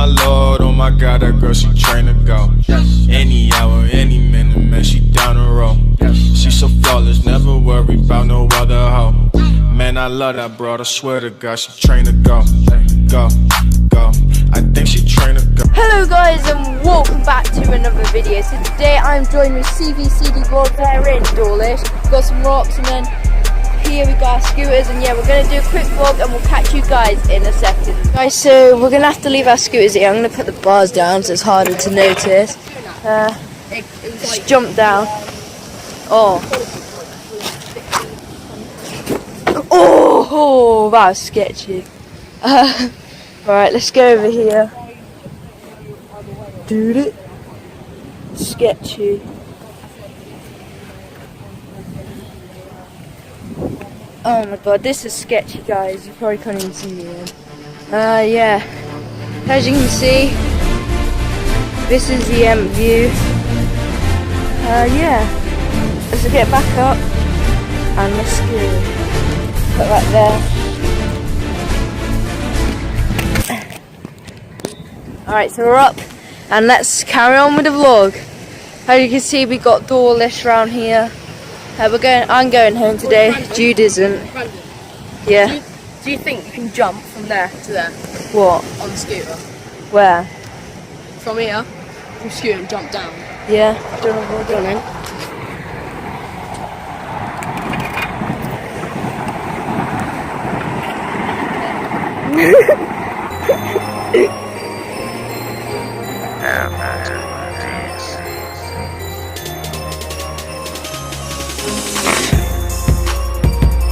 my lord, oh my god, that girl, she train to go. Any hour, any minute, man, she down the road. She so flawless, never worry about no other hoe. Man, I love that broad, I swear to God, she train to go. Go, go, I think she train to go. Hello guys and welcome back to another video. So today I'm joined with CVCD vlog there in Dawlish. Got some rocks and then here we got our scooters, and yeah, we're going to do a quick vlog and we'll catch you guys in a second. Guys, so we're going to have to leave our scooters here. I'm going to put the bars down so it's harder to notice. Just jump down. Oh, that was sketchy. Right, let's go over here. Dude, it sketchy. Oh my god, this is sketchy, guys. You probably can't even see me. Yeah. As you can see, this is the view. Yeah. Let's get back up and let's go. Put that there. Alright, so we're up and let's carry on with the vlog. As you can see, we got Dawlish around here. I'm going home today. Jude isn't. Brandon, Yeah. do you think you can jump from there to there What? on the scooter? Where? From here, from scooter and jump down. Yeah. Don't know what Go on then.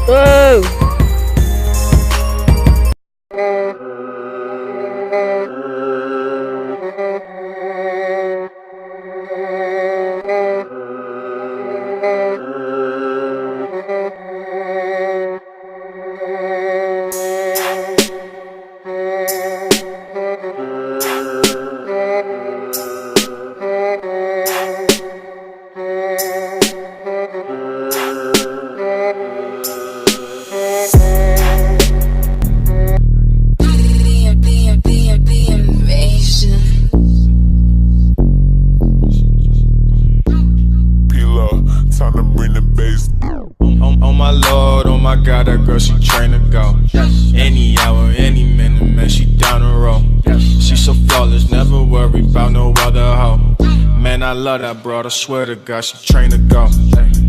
Whoa! Oh my lord, oh my god, that girl, she train to go. Any hour, any minute, man, she down the road. She so flawless, never worry about no other hoe. Man, I love that broad, I swear to God, she train to go.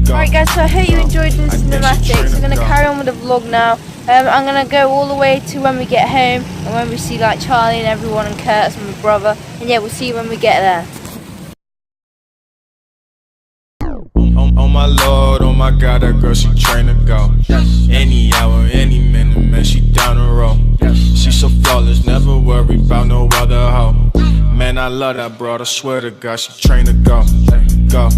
Alright guys, so I hope you enjoyed the cinematics. We're going to carry on with the vlog now. I'm going to go all the way to when we get home and when we see like Charlie and everyone and Curtis and my brother. And yeah, we'll see you when we get there. Oh my lord, oh my god, that girl, she train to go. Any hour, any minute, man, she down the road. She so flawless, never worry about no other hoe. Man, I love that broad, I swear to God, she train to go. Go.